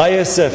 ISF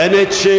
NHA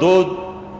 2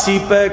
CPEC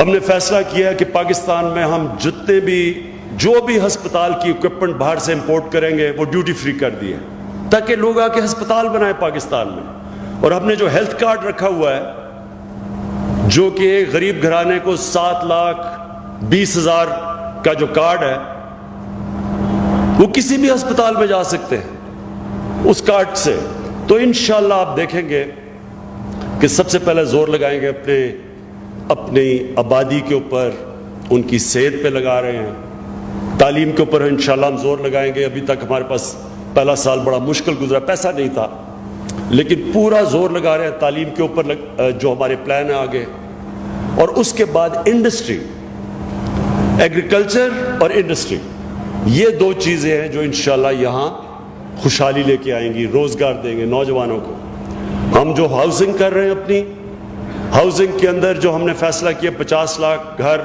ہم نے فیصلہ کیا کہ پاکستان میں ہم جتنے بھی جو بھی ہسپتال کی اکوپمنٹ باہر سے امپورٹ کریں گے وہ ڈیوٹی فری کر دیے تاکہ لوگ آ کے ہسپتال بنائیں پاکستان میں. اور ہم نے جو ہیلتھ کارڈ رکھا ہوا ہے جو کہ ایک غریب گھرانے کو 7,20,000 کا جو کارڈ ہے وہ کسی بھی ہسپتال میں جا سکتے ہیں اس کارڈ سے. تو انشاءاللہ آپ دیکھیں گے کہ سب سے پہلے زور لگائیں گے اپنی آبادی کے اوپر, ان کی صحت پہ لگا رہے ہیں, تعلیم کے اوپر انشاءاللہ ہم زور لگائیں گے. ابھی تک ہمارے پاس پہلا سال بڑا مشکل گزرا, پیسہ نہیں تھا, لیکن پورا زور لگا رہے ہیں تعلیم کے اوپر جو ہمارے پلان ہیں آگے. اور اس کے بعد انڈسٹری, ایگریکلچر اور انڈسٹری, یہ دو چیزیں ہیں جو انشاءاللہ یہاں خوشحالی لے کے آئیں گی, روزگار دیں گے نوجوانوں کو. ہم جو ہاؤسنگ کر رہے ہیں, اپنی ہاؤسنگ کے اندر جو ہم نے فیصلہ کیا 50 لاکھ گھر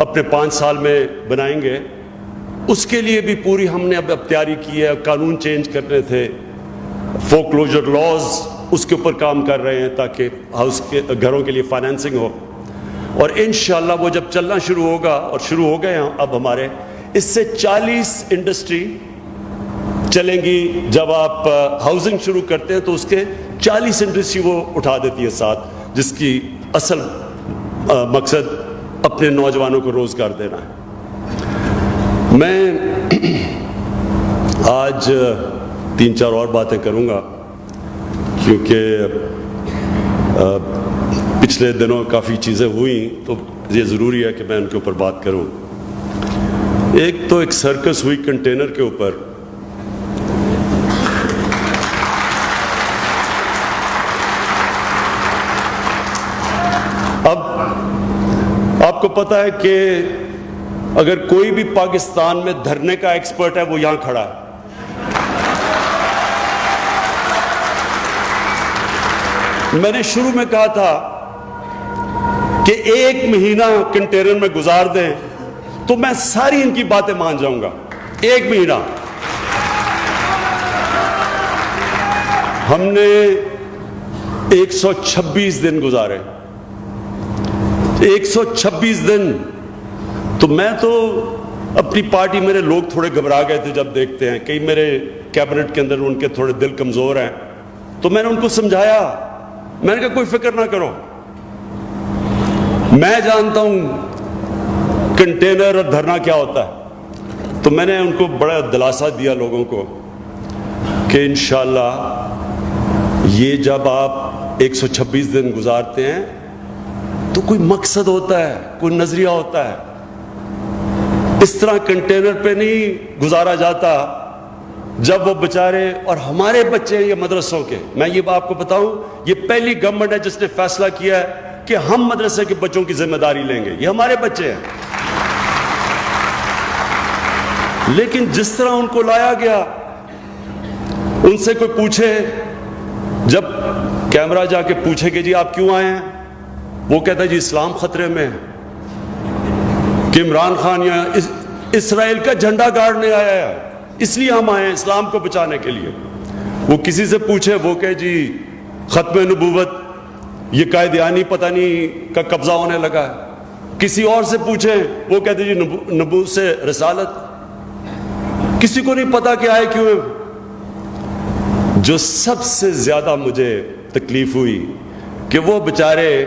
اپنے 5 سال میں بنائیں گے, اس کے لیے بھی پوری ہم نے اب تیاری کی ہے. قانون چینج کرنے تھے, فور کلوجر لاز, اس کے اوپر کام کر رہے ہیں تاکہ گھروں کے لیے فائنینسنگ ہو. اور انشاءاللہ وہ جب چلنا شروع ہوگا, اور شروع ہو گئے ہیں اب ہمارے, اس سے 40 انڈسٹری چلیں گی. جب آپ ہاؤسنگ شروع کرتے ہیں تو اس کے 40 انڈسٹری وہ اٹھا دیتی ہے ساتھ, جس کی اصل مقصد اپنے نوجوانوں کو روزگار دینا ہے. میں آج 3-4 اور باتیں کروں گا کیونکہ پچھلے دنوں کافی چیزیں ہوئیں تو یہ ضروری ہے کہ میں ان کے اوپر بات کروں. ایک سرکس ہوئی کنٹینر کے اوپر. اب آپ کو پتا ہے کہ اگر کوئی بھی پاکستان میں دھرنے کا ایکسپرٹ ہے وہ یہاں کھڑا ہے. میں نے شروع میں کہا تھا کہ 1 مہینہ کنٹینر میں گزار دیں تو میں ساری ان کی باتیں مان جاؤں گا. 1 مہینہ ہم نے 126 دن گزارے. 126 دن. تو میں تو اپنی پارٹی, میرے لوگ تھوڑے گھبرا گئے تھے جب دیکھتے ہیں, کئی میرے کیبنٹ کے اندر ان کے تھوڑے دل کمزور ہیں, تو میں نے ان کو سمجھایا, میں نے کہا کوئی فکر نہ کرو, میں جانتا ہوں کنٹینر اور دھرنا کیا ہوتا ہے. تو میں نے ان کو بڑا دلاسا دیا لوگوں کو کہ انشاءاللہ یہ جب آپ 126 دن گزارتے ہیں تو کوئی مقصد ہوتا ہے, کوئی نظریہ ہوتا ہے. اس طرح کنٹینر پہ نہیں گزارا جاتا. جب وہ بیچارے, اور ہمارے بچے ہیں یہ مدرسوں کے, میں یہ آپ کو بتاؤں, یہ پہلی گورنمنٹ ہے جس نے فیصلہ کیا ہے کہ ہم مدرسے کے بچوں کی ذمہ داری لیں گے. یہ ہمارے بچے ہیں. لیکن جس طرح ان کو لایا گیا, ان سے کوئی پوچھے, جب کیمرہ جا کے پوچھے کہ جی آپ کیوں آئے ہیں, وہ کہتا ہے جی اسلام خطرے میں ہے, کہ عمران خان یا اسرائیل کا جھنڈا گاڑنے آیا ہے, اس لیے ہم آئے ہیں اسلام کو بچانے کے لیے. وہ کسی سے پوچھے, وہ کہے جی ختم نبوت, یہ قائدیانی پتہ نہیں کا قبضہ ہونے لگا ہے. کسی اور سے پوچھیں, وہ کہتے جی نبوت سے رسالت. کسی کو نہیں پتا کہ آئے کیوں. جو سب سے زیادہ مجھے تکلیف ہوئی کہ وہ بیچارے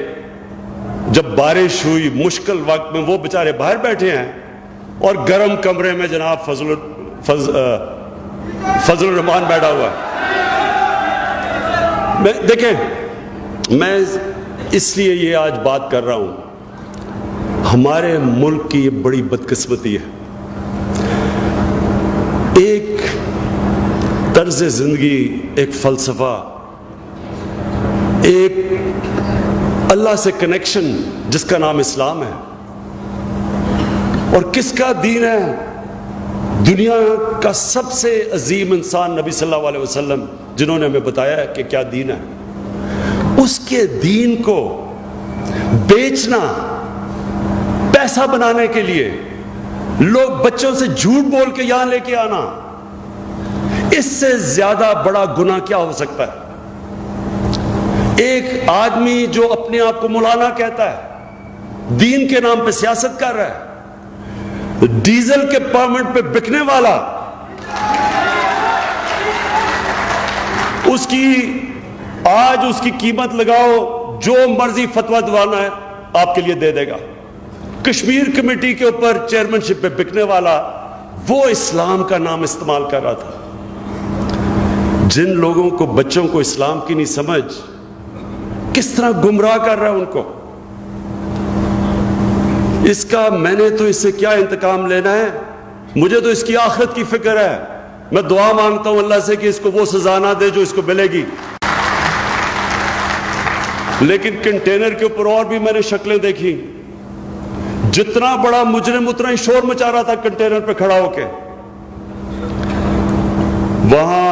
جب بارش ہوئی مشکل وقت میں, وہ بیچارے باہر بیٹھے ہیں اور گرم کمرے میں جناب فضل الرحمان بیٹھا ہوا ہے. دیکھیں, میں اس لیے یہ آج بات کر رہا ہوں, ہمارے ملک کی یہ بڑی بدقسمتی ہے. ایک طرز زندگی, ایک فلسفہ, ایک اللہ سے کنیکشن جس کا نام اسلام ہے. اور کس کا دین ہے؟ دنیا کا سب سے عظیم انسان نبی صلی اللہ علیہ وسلم, جنہوں نے ہمیں بتایا ہے کہ کیا دین ہے. اس کے دین کو بیچنا پیسہ بنانے کے لیے, لوگ بچوں سے جھوٹ بول کے یہاں لے کے آنا, اس سے زیادہ بڑا گناہ کیا ہو سکتا ہے؟ ایک آدمی جو اپنے آپ کو مولانا کہتا ہے، دین کے نام پہ سیاست کر رہا ہے، ڈیزل کے پرمٹ پہ بکنے والا، اس کی آج اس کی قیمت لگاؤ، جو مرضی فتویٰ دوانا ہے آپ کے لیے دے دے گا۔ کشمیر کمیٹی کے اوپر چیئرمین شپ پہ بکنے والا، وہ اسلام کا نام استعمال کر رہا تھا۔ جن لوگوں کو، بچوں کو اسلام کی نہیں سمجھ، کس طرح گمراہ کر رہا ہے ان کو۔ اس کا میں نے تو اس سے کیا انتقام لینا ہے، مجھے تو اس کی آخرت کی فکر ہے۔ میں دعا مانگتا ہوں اللہ سے کہ اس کو وہ سزا نہ دے جو اس کو ملے گی۔ لیکن کنٹینر کے اوپر اور بھی میں نے شکلیں دیکھی، جتنا بڑا مجرم اتنا ہی شور مچا رہا تھا کنٹینر پہ کھڑا ہو کے۔ وہاں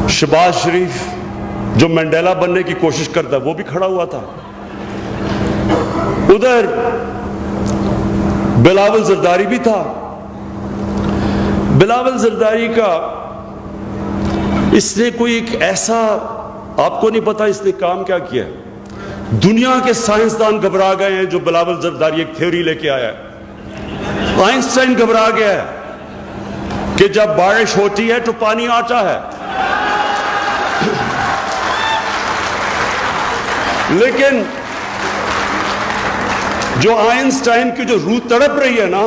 شہباز شریف جو مینڈیلا بننے کی کوشش کرتا ہے وہ بھی کھڑا ہوا تھا، ادھر بلاول زرداری بھی تھا۔ بلاول زرداری کا اس نے کوئی ایک ایسا، آپ کو نہیں پتا اس نے کام کیا کیا ہے۔ دنیا کے سائنسدان گھبرا گئے ہیں جو بلاول زرداری ایک تھیوری لے کے آیا ہے۔ آئنسٹائن گھبرا گیا ہے کہ جب بارش ہوتی ہے تو پانی آتا ہے، لیکن جو آئنسٹائن کی جو روح تڑپ رہی ہے نا،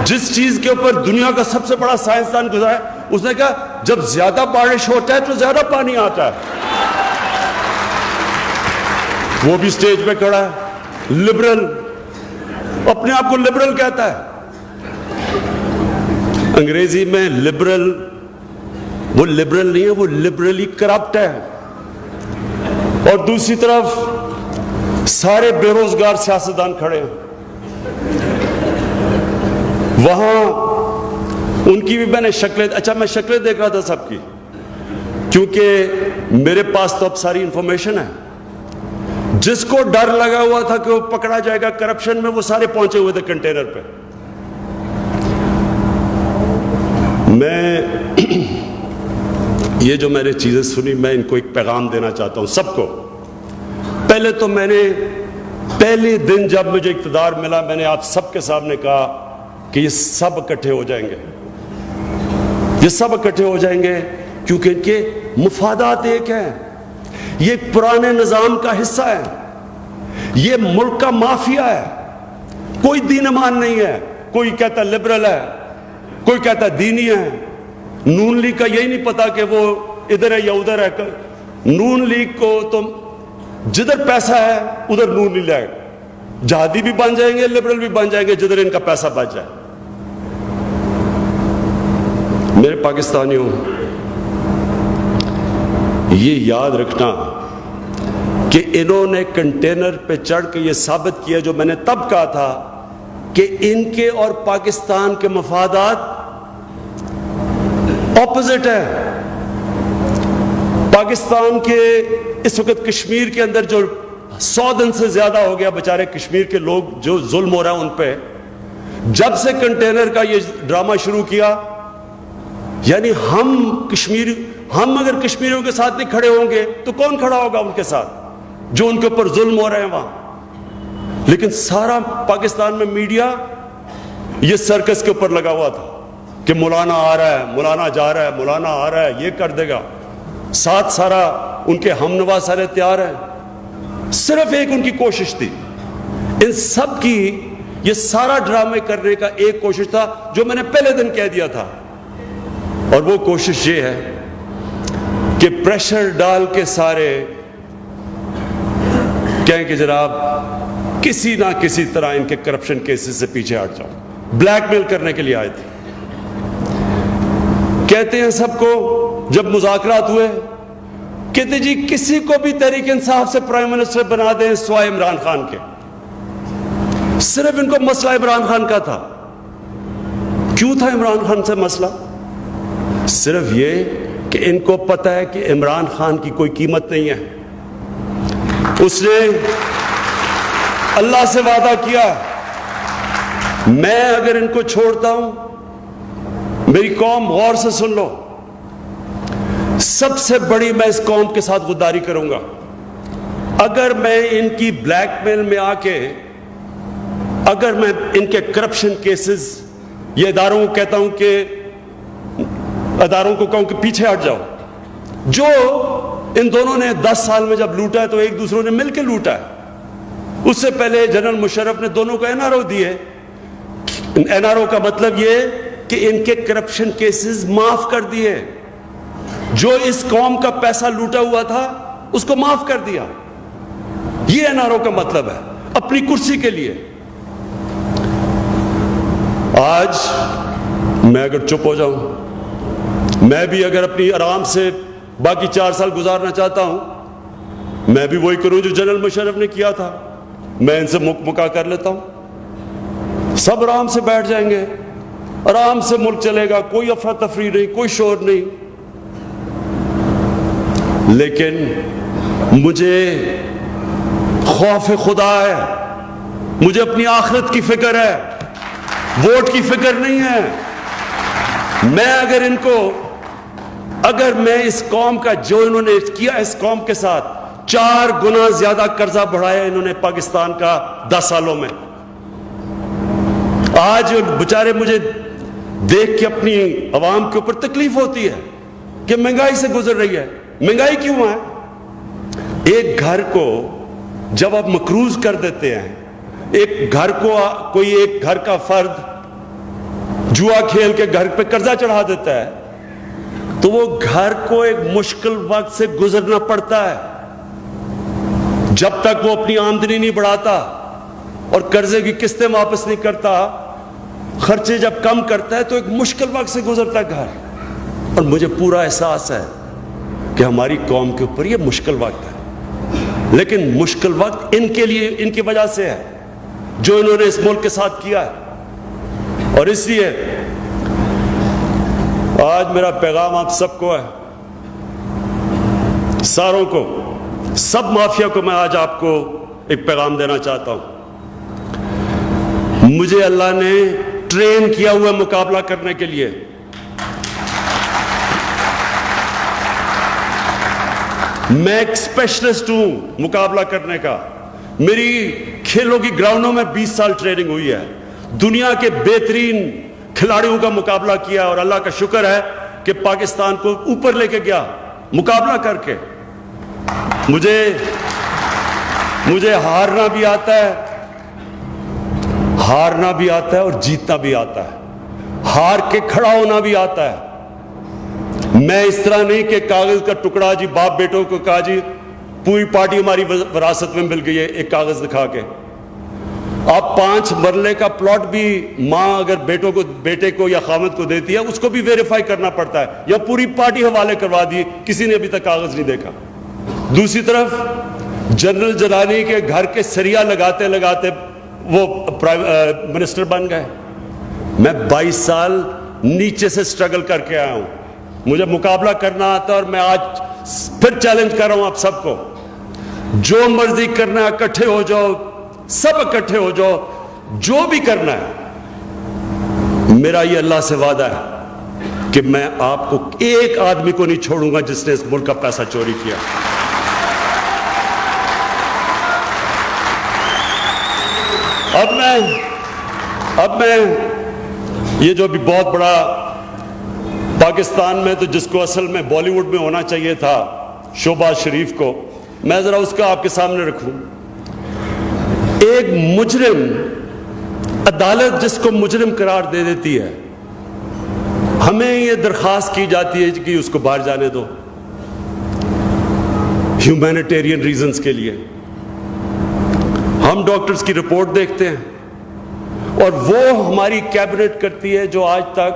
جس چیز کے اوپر دنیا کا سب سے بڑا سائنسدان گزرا ہے، اس نے کہا جب زیادہ بارش ہوتا ہے تو زیادہ پانی آتا ہے۔ وہ بھی سٹیج پہ کھڑا ہے، لبرل، اپنے آپ کو لبرل کہتا ہے۔ انگریزی میں لبرل، وہ لبرل نہیں ہے، وہ لبرلی کرپٹ ہے۔ اور دوسری طرف سارے بے روزگار سیاستدان کھڑے ہیں۔ وہاں ان کی بھی میں نے شکلیں، اچھا میں شکلیں دیکھ رہا تھا سب کی، کیونکہ میرے پاس تو اب ساری انفارمیشن ہے۔ جس کو ڈر لگا ہوا تھا کہ وہ پکڑا جائے گا کرپشن میں، وہ سارے پہنچے ہوئے تھے کنٹینر پہ۔ میں یہ جو میں نے چیزیں سنی، میں ان کو ایک پیغام دینا چاہتا ہوں سب کو۔ پہلے تو میں نے پہلے دن جب مجھے اقتدار ملا، میں نے آپ سب کے سامنے کہا کہ یہ سب اکٹھے ہو جائیں گے، یہ سب اکٹھے ہو جائیں گے، کیونکہ ان کے مفادات ایک ہیں۔ یہ ایک پرانے نظام کا حصہ ہے، یہ ملک کا مافیا ہے، کوئی دین ایمان نہیں ہے۔ کوئی کہتا لبرل ہے، کوئی کہتا دینی ہے۔ نون لیگ کا یہی نہیں پتا کہ وہ ادھر ہے یا ادھر ہے۔ نون لیگ کو تو جدھر پیسہ ہے ادھر نون لیگ ہے، جہادی بھی بن جائیں گے، لبرل بھی بن جائیں گے جدھر ان کا پیسہ بچ جائے۔ میرے پاکستانیوں، یہ یاد رکھنا کہ انہوں نے کنٹینر پہ چڑھ کے یہ ثابت کیا جو میں نے تب کہا تھا کہ ان کے اور پاکستان کے مفادات اپوزٹ ہے۔ پاکستان کے اس وقت کشمیر کے اندر جو 100 دن سے زیادہ ہو گیا بیچارے کشمیر کے لوگ جو ظلم ہو رہا ہے ان پہ، جب سے کنٹینر کا یہ ڈرامہ شروع کیا، یعنی ہم اگر کشمیریوں کے ساتھ نہیں کھڑے ہوں گے تو کون کھڑا ہوگا ان کے ساتھ جو ان کے اوپر ظلم ہو رہے ہیں وہاں۔ لیکن سارا پاکستان میں میڈیا یہ سرکس کے اوپر لگا ہوا تھا کہ مولانا آ رہا ہے، مولانا جا رہا ہے، مولانا آ رہا ہے، یہ کر دے گا، ساتھ سارا ان کے ہم نوا سارے تیار ہیں۔ صرف ایک ان کی کوشش تھی، ان سب کی یہ سارا ڈرامے کرنے کا ایک کوشش تھا جو میں نے پہلے دن کہہ دیا تھا، اور وہ کوشش یہ ہے کہ پریشر ڈال کے سارے کہیں کہ جناب کسی نہ کسی طرح ان کے کرپشن کیسز سے پیچھے ہٹ جاؤ، بلیک میل کرنے کے لیے آئے تھے۔ کہتے ہیں سب کو جب مذاکرات ہوئے، کہتے جی کسی کو بھی تحریک انصاف سے پرائم منسٹر بنا دیں سوائے عمران خان کے۔ صرف ان کو مسئلہ عمران خان کا تھا۔ کیوں تھا عمران خان سے مسئلہ؟ صرف یہ کہ ان کو پتہ ہے کہ عمران خان کی کوئی قیمت نہیں ہے۔ اس نے اللہ سے وعدہ کیا، میں اگر ان کو چھوڑتا ہوں، میری قوم غور سے سن لو، سب سے بڑی میں اس قوم کے ساتھ غداری کروں گا۔ اگر میں ان کی بلیک میل میں آ کے اگر میں ان کے کرپشن کیسز یہ اداروں کو کہتا ہوں کہ اداروں کو کہوں کہ پیچھے ہٹ جاؤ، جو ان دونوں نے 10 سال میں جب لوٹا ہے تو ایک دوسروں نے مل کے لوٹا ہے۔ اس سے پہلے جنرل مشرف نے دونوں کو NRO دیے۔ NRO کا مطلب یہ کہ ان کے کرپشن کیسز معاف کر دیے، جو اس قوم کا پیسہ لوٹا ہوا تھا اس کو معاف کر دیا۔ یہ NRO کا مطلب ہے، اپنی کرسی کے لیے۔ آج میں اگر چپ ہو جاؤں، میں بھی اگر اپنی آرام سے باقی 4 سال گزارنا چاہتا ہوں، میں بھی وہی کروں جو جنرل مشرف نے کیا تھا، میں ان سے مکا کر لیتا ہوں، سب آرام سے بیٹھ جائیں گے، آرام سے ملک چلے گا، کوئی افراتفری نہیں، کوئی شور نہیں۔ لیکن مجھے خوف خدا ہے، مجھے اپنی آخرت کی فکر ہے، ووٹ کی فکر نہیں ہے۔ میں اگر میں اس قوم کا جو انہوں نے کیا اس قوم کے ساتھ 4 گنا زیادہ قرضہ بڑھایا انہوں نے پاکستان کا 10 سالوں میں۔ آج بیچارے مجھے دیکھ کے اپنی عوام کے اوپر تکلیف ہوتی ہے کہ مہنگائی سے گزر رہی ہے۔ مہنگائی کیوں ہے؟ ایک گھر کو جب آپ مقروض کر دیتے ہیں، ایک گھر کو کوئی ایک گھر کا فرد جوا کھیل کے گھر پہ قرضہ چڑھا دیتا ہے تو وہ گھر کو ایک مشکل وقت سے گزرنا پڑتا ہے جب تک وہ اپنی آمدنی نہیں بڑھاتا اور قرضے کی قسطیں واپس نہیں کرتا، خرچے جب کم کرتا ہے تو ایک مشکل وقت سے گزرتا ہے گھر۔ اور مجھے پورا احساس ہے کہ ہماری قوم کے اوپر یہ مشکل وقت ہے، لیکن مشکل وقت ان کے لیے، ان کی وجہ سے ہے جو انہوں نے اس ملک کے ساتھ کیا ہے۔ اور اس لیے آج میرا پیغام آپ سب کو ہے، ساروں کو، سب مافیا کو میں آج آپ کو ایک پیغام دینا چاہتا ہوں۔ مجھے اللہ نے ٹرین کیا ہوا مقابلہ کرنے کے لیے۔ میں ایک اسپیشلسٹ ہوں مقابلہ کرنے کا۔ میری کھیلوں کی گراؤنڈوں میں 20 سال ٹریننگ ہوئی ہے، دنیا کے بہترین کھلاڑیوں کا مقابلہ کیا، اور اللہ کا شکر ہے کہ پاکستان کو اوپر لے کے گیا مقابلہ کر کے۔ مجھے ہارنا بھی آتا ہے اور جیتنا بھی آتا ہے، ہار کے کھڑا ہونا بھی آتا ہے۔ میں اس طرح نہیں کہ کاغذ کا ٹکڑا جی باپ بیٹوں کو کہا جی پوری پارٹی ہماری وراثت میں مل گئی ہے ایک کاغذ دکھا کے۔ آپ 5 مرلے کا پلاٹ بھی ماں اگر بیٹے کو یا خامد کو دیتی ہے اس کو بھی ویریفائی کرنا پڑتا ہے، یا پوری پارٹی حوالے کروا دی، کسی نے ابھی تک کاغذ نہیں دیکھا۔ دوسری طرف جنرل جلانی کے گھر کے سریا لگاتے لگاتے وہ منسٹر بن گئے۔ میں 22 سال نیچے سے سٹرگل کر کے آیا ہوں، مجھے مقابلہ کرنا آتا ہے، اور میں آج پھر چیلنج کر رہا ہوں آپ سب کو، جو مرضی کرنا ہے اکٹھے ہو جاؤ، سب اکٹھے ہو جاؤ، جو بھی کرنا ہے۔ میرا یہ اللہ سے وعدہ ہے کہ میں آپ کو ایک آدمی کو نہیں چھوڑوں گا جس نے اس ملک کا پیسہ چوری کیا۔ اب میں یہ جو بھی بہت بڑا پاکستان میں تو جس کو اصل میں بالی ووڈ میں ہونا چاہیے تھا، شہباز شریف کو، میں ذرا اس کا آپ کے سامنے رکھوں۔ ایک مجرم، عدالت جس کو مجرم قرار دے دیتی ہے، ہمیں یہ درخواست کی جاتی ہے کہ اس کو باہر جانے دو ہیومینیٹیرین ریزنز کے لیے۔ ہم ڈاکٹرز کی رپورٹ دیکھتے ہیں اور وہ ہماری کیبنٹ کرتی ہے جو آج تک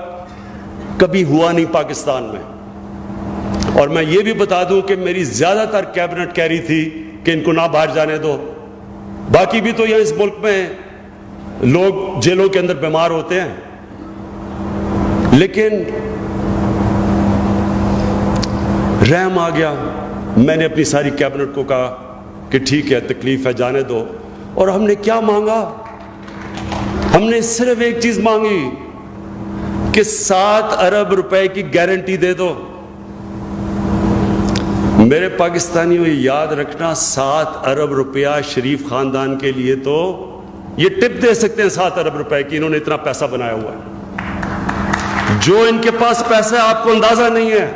کبھی ہوا نہیں پاکستان میں۔ اور میں یہ بھی بتا دوں کہ میری زیادہ تر کیبنٹ کہہ رہی تھی کہ ان کو نہ باہر جانے دو۔ باقی بھی تو یہاں اس ملک میں لوگ جیلوں کے اندر بیمار ہوتے ہیں، لیکن رحم آ گیا۔ میں نے اپنی ساری کیبنٹ کو کہا کہ ٹھیک ہے، تکلیف ہے، جانے دو۔ اور ہم نے کیا مانگا؟ ہم نے صرف ایک چیز مانگی کہ 7 ارب روپے کی گارنٹی دے دو۔ میرے پاکستانیوں یہ یاد رکھنا 7 ارب روپیہ شریف خاندان کے لیے تو یہ ٹپ دے سکتے ہیں 7 ارب روپے کی، انہوں نے اتنا پیسہ بنایا ہوا ہے۔ جو ان کے پاس پیسہ ہے آپ کو اندازہ نہیں ہے۔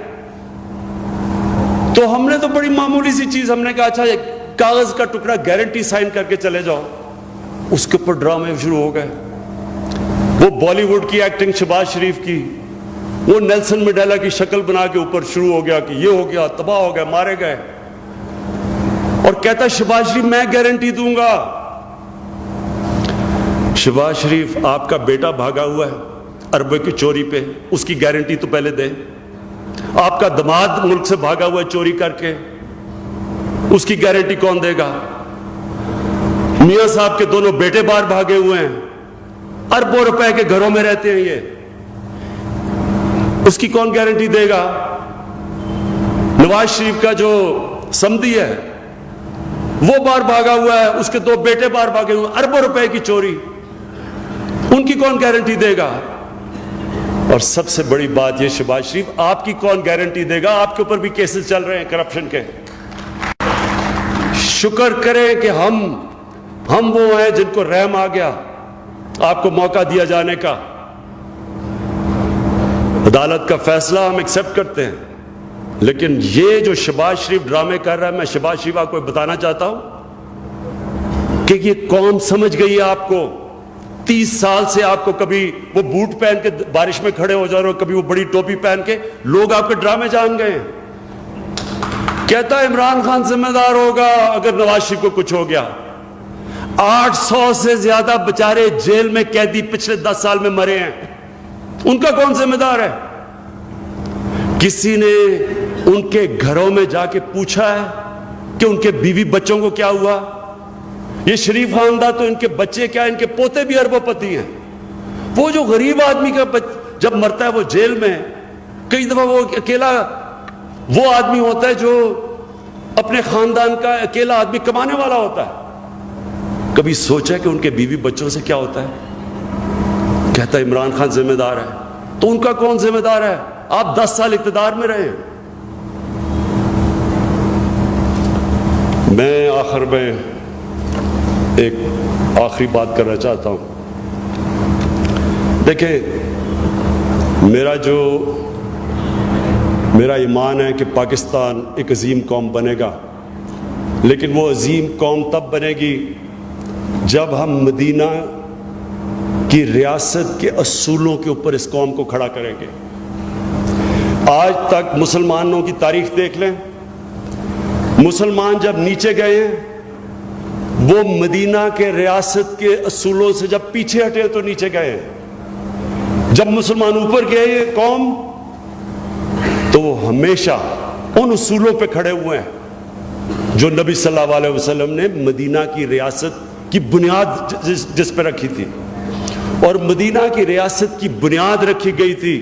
تو ہم نے تو بڑی معمولی سی چیز، ہم نے کہا اچھا ایک کاغذ کا ٹکڑا گارنٹی سائن کر کے چلے جاؤ، اس کے اوپر ڈرامے شروع ہو گئے۔ وہ بالی ووڈ کی ایکٹنگ شہباز شریف کی، وہ نیلسن منڈیلا کی شکل بنا کے اوپر شروع ہو گیا کہ یہ ہو گیا، تباہ ہو گیا، مارے گئے، اور کہتا شہباز شریف میں گارنٹی دوں گا۔ شہباز شریف آپ کا بیٹا بھاگا ہوا ہے اربوں کی چوری پہ، اس کی گارنٹی تو پہلے دے۔ آپ کا دماد ملک سے بھاگا ہوا ہے چوری کر کے، اس کی گارنٹی کون دے گا؟ میاں صاحب کے دونوں بیٹے باہر بھاگے ہوئے ہیں، اربوں روپے کے گھروں میں رہتے ہیں یہ، اس کی کون گارنٹی دے گا؟ نواز شریف کا جو سمدھی ہے وہ باہر بھاگا ہوا ہے، اس کے 2 بیٹے باہر بھاگے ہوئے ہیں، اربوں روپے کی چوری، ان کی کون گارنٹی دے گا؟ اور سب سے بڑی بات یہ شہباز شریف آپ کی کون گارنٹی دے گا؟ آپ کے اوپر بھی کیسز چل رہے ہیں کرپشن کے۔ شکر کریں کہ ہم وہ ہیں جن کو رحم آ گیا آپ کو موقع دیا جانے کا۔ عدالت کا فیصلہ ہم ایکسپٹ کرتے ہیں، لیکن یہ جو شہباز شریف ڈرامے کر رہا ہے، میں شہباز شریف آپ کو بتانا چاہتا ہوں کہ یہ قوم سمجھ گئی ہے آپ کو۔ 30 سال سے آپ کو کبھی وہ بوٹ پہن کے بارش میں کھڑے ہو جا رہے ہو، کبھی وہ بڑی ٹوپی پہن کے، لوگ آپ کے ڈرامے جان گئے ہیں۔ کہتا ہے عمران خان ذمہ دار ہوگا اگر نواز شریف کو کچھ ہو گیا۔ 800 سے زیادہ بیچارے جیل میں قیدی پچھلے 10 سال میں مرے ہیں، ان کا کون ذمہ دار ہے؟ کسی نے ان کے گھروں میں جا کے پوچھا ہے کہ ان کے بیوی بچوں کو کیا ہوا؟ یہ شریف خاندان تو ان کے بچے کیا، ان کے پوتے بھی اربوں پتی ہیں۔ وہ جو غریب آدمی کا جب مرتا ہے وہ جیل میں، کئی دفعہ وہ اکیلا وہ آدمی ہوتا ہے جو اپنے خاندان کا اکیلا آدمی کمانے والا ہوتا ہے۔ کبھی سوچا کہ ان کے بیوی بچوں سے کیا ہوتا ہے؟ کہتا ہے عمران خان ذمہ دار ہے۔ تو ان کا کون ذمہ دار ہے؟ آپ 10 سال اقتدار میں رہے ہیں۔ میں آخر میں ایک آخری بات کرنا چاہتا ہوں۔ دیکھیں، میرا ایمان ہے کہ پاکستان ایک عظیم قوم بنے گا، لیکن وہ عظیم قوم تب بنے گی جب ہم مدینہ کی ریاست کے اصولوں کے اوپر اس قوم کو کھڑا کریں گے۔ آج تک مسلمانوں کی تاریخ دیکھ لیں، مسلمان جب نیچے گئے ہیں وہ مدینہ کے ریاست کے اصولوں سے جب پیچھے ہٹے تو نیچے گئے ہیں۔ جب مسلمان اوپر گئے یہ قوم تو وہ ہمیشہ ان اصولوں پہ کھڑے ہوئے ہیں جو نبی صلی اللہ علیہ وسلم نے مدینہ کی ریاست کی بنیاد جس پہ رکھی تھی، اور مدینہ کی ریاست کی بنیاد رکھی گئی تھی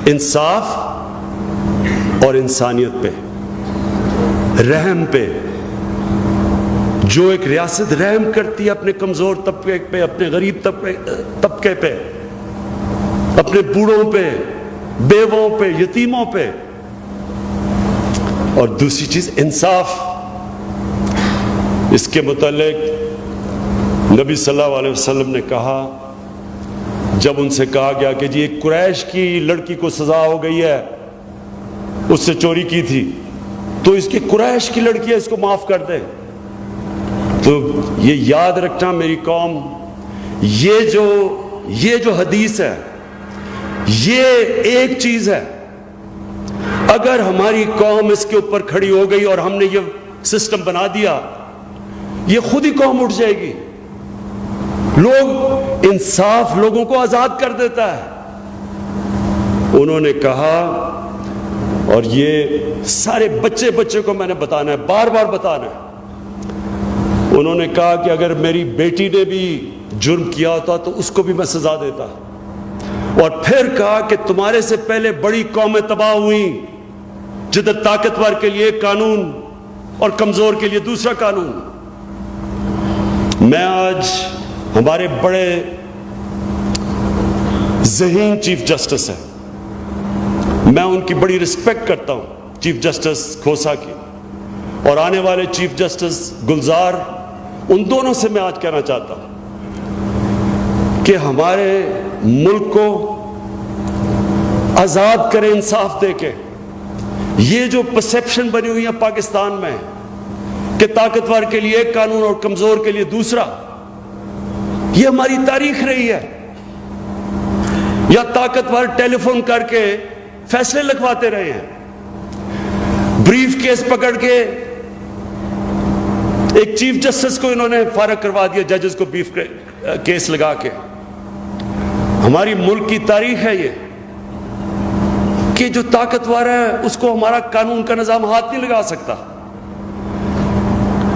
انصاف اور انسانیت پہ، رحم پہ۔ جو ایک ریاست رحم کرتی ہے اپنے کمزور طبقے پہ، اپنے غریب طبقے پہ، اپنے بوڑھوں پہ، بیووں پہ، یتیموں پہ، اور دوسری چیز انصاف۔ اس کے متعلق نبی صلی اللہ علیہ وسلم نے کہا، جب ان سے کہا گیا کہ جی ایک قریش کی لڑکی کو سزا ہو گئی ہے، اس سے چوری کی تھی، تو اس کی قریش کی لڑکی ہے، اس کو معاف کر دے۔ تو یہ یاد رکھنا میری قوم، یہ جو حدیث ہے یہ ایک چیز ہے، اگر ہماری قوم اس کے اوپر کھڑی ہو گئی اور ہم نے یہ سسٹم بنا دیا، یہ خود ہی قوم اٹھ جائے گی۔ انصاف لوگوں کو آزاد کر دیتا ہے۔ انہوں نے کہا، اور یہ سارے بچے کو میں نے بتانا ہے، بار بار بتانا ہے، انہوں نے کہا کہ اگر میری بیٹی نے بھی جرم کیا ہوتا تو اس کو بھی میں سزا دیتا، اور پھر کہا کہ تمہارے سے پہلے بڑی قومیں تباہ ہوئیں جدھر طاقتور کے لیے قانون اور کمزور کے لیے دوسرا قانون۔ میں آج ہمارے بڑے ذہین چیف جسٹس ہیں، میں ان کی بڑی رسپیکٹ کرتا ہوں، چیف جسٹس کھوسا کی اور آنے والے چیف جسٹس گلزار، ان دونوں سے میں آج کہنا چاہتا ہوں کہ ہمارے ملک کو آزاد کریں انصاف دے کے. یہ جو پرسیپشن بنی ہوئی ہے پاکستان میں کہ طاقتور کے لیے ایک قانون اور کمزور کے لیے دوسرا، یہ ہماری تاریخ رہی ہے. یا طاقتور ٹیلی فون کر کے فیصلے لکھواتے رہے ہیں. بریف کیس پکڑ کے ایک چیف جسٹس کو انہوں نے فارغ کروا دیا، ججز کو بریف کیس لگا کے. ہماری ملک کی تاریخ ہے یہ کہ جو طاقتور ہے اس کو ہمارا قانون کا نظام ہاتھ نہیں لگا سکتا.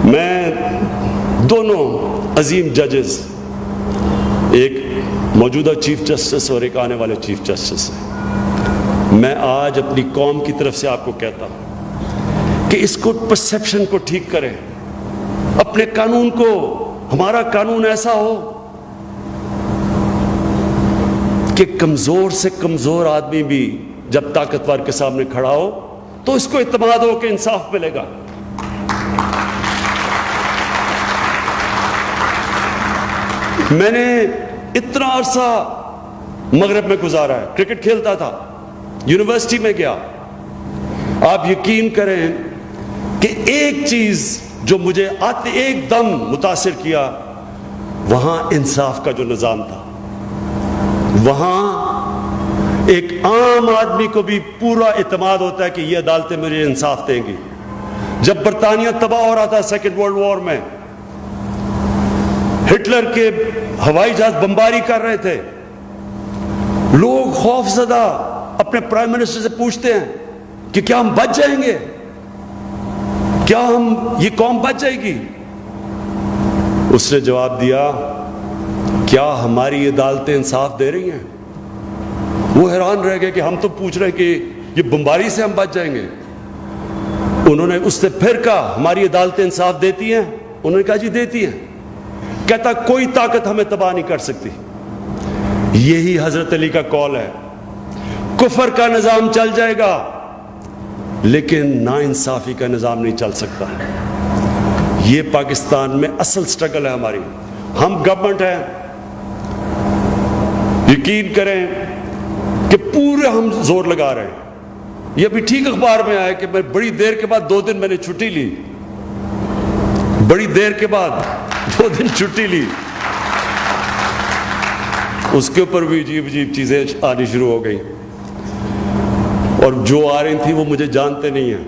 میں دونوں عظیم ججز، ایک موجودہ چیف جسٹس اور ایک آنے والے چیف جسٹس ہیں، میں آج اپنی قوم کی طرف سے آپ کو کہتا ہوں کہ اس کو پرسیپشن کو ٹھیک کریں. اپنے قانون کو، ہمارا قانون ایسا ہو کہ کمزور سے کمزور آدمی بھی جب طاقتور کے سامنے کھڑا ہو تو اس کو اعتماد ہو کہ انصاف ملے گا. میں نے اتنا عرصہ مغرب میں گزارا ہے، کرکٹ کھیلتا تھا، یونیورسٹی میں گیا. آپ یقین کریں کہ ایک چیز جو مجھے آتے ایک دم متاثر کیا، وہاں انصاف کا جو نظام تھا. وہاں ایک عام آدمی کو بھی پورا اعتماد ہوتا ہے کہ یہ عدالتیں مجھے انصاف دیں گی. جب برطانیہ تباہ ہو رہا تھا سیکنڈ ورلڈ وار میں، ہٹلر کے ہوائی جہاز بمباری کر رہے تھے، لوگ خوف زدہ اپنے پرائم منسٹر سے پوچھتے ہیں کہ کیا ہم بچ جائیں گے، کیا یہ قوم بچ جائے گی؟ اس نے جواب دیا، کیا ہماری عدالتیں انصاف دے رہی ہیں؟ وہ حیران رہ گئے کہ ہم تو پوچھ رہے ہیں کہ یہ بمباری سے ہم بچ جائیں گے. انہوں نے اس سے پھر کہا، ہماری عدالتیں انصاف دیتی ہیں؟ انہوں نے کہا جی دیتی ہیں. کہتا کوئی طاقت ہمیں تباہ نہیں کر سکتی. یہی حضرت علی کا قول ہے، کفر کا نظام چل جائے گا لیکن ناانصافی کا نظام نہیں چل سکتا. یہ پاکستان میں اصل سٹرگل ہے ہماری. ہم گورنمنٹ ہیں، یقین کریں کہ پورے ہم زور لگا رہے ہیں. یہ بھی ٹھیک اخبار میں آیا کہ میں بڑی دیر کے بعد 2 دن میں نے چھٹی لی، بڑی دیر کے بعد 2 دن چھٹی لی. اس کے اوپر بھی عجیب عجیب چیزیں آنی شروع ہو گئی، اور جو آ رہی تھی وہ مجھے جانتے نہیں ہیں.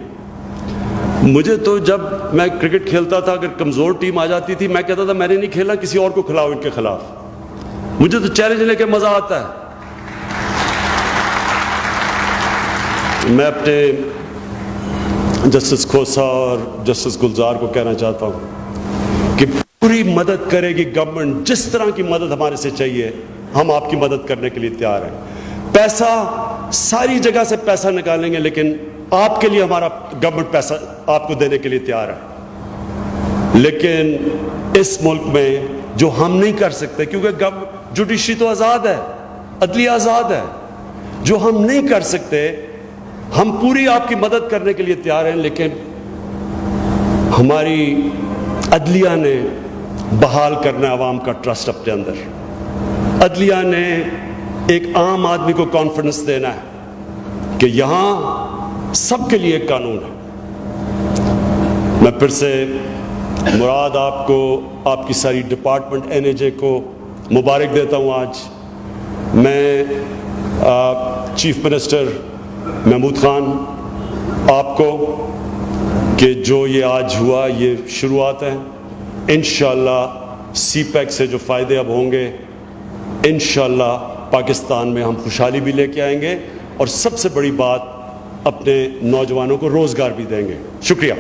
مجھے تو جب میں کرکٹ کھیلتا تھا، اگر کمزور ٹیم آ جاتی تھی میں کہتا تھا میں نے نہیں کھیلنا، کسی اور کو کھلاؤ ان کے خلاف. مجھے تو چیلنج لے کے مزہ آتا ہے. میں اپنے جسٹس کھوسا اور جسٹس گلزار کو کہنا چاہتا ہوں کہ پوری مدد کرے گی گورنمنٹ. جس طرح کی مدد ہمارے سے چاہیے ہم آپ کی مدد کرنے کے لیے تیار ہیں. پیسہ ساری جگہ سے پیسہ نکالیں گے، لیکن آپ کے لیے ہمارا گورنمنٹ پیسہ آپ کو دینے کے لیے تیار ہے. لیکن اس ملک میں جو ہم نہیں کر سکتے، کیونکہ جوڈیشری تو آزاد ہے، عدلیہ آزاد ہے، جو ہم نہیں کر سکتے ہم پوری آپ کی مدد کرنے کے لیے تیار ہیں. لیکن ہماری عدلیہ نے بحال کرنا عوام کا ٹرسٹ اپنے اندر. عدلیہ نے ایک عام آدمی کو کانفیڈنس دینا ہے کہ یہاں سب کے لیے ایک قانون ہے. میں پھر سے مراد آپ کو، آپ کی ساری ڈپارٹمنٹ NAJ کو مبارک دیتا ہوں. آج میں چیف منسٹر محمود خان آپ کو کہ جو یہ آج ہوا یہ شروعات ہے. انشاءاللہ CPEC سے جو فائدے اب ہوں گے، انشاءاللہ پاکستان میں ہم خوشحالی بھی لے کے آئیں گے، اور سب سے بڑی بات اپنے نوجوانوں کو روزگار بھی دیں گے. شکریہ.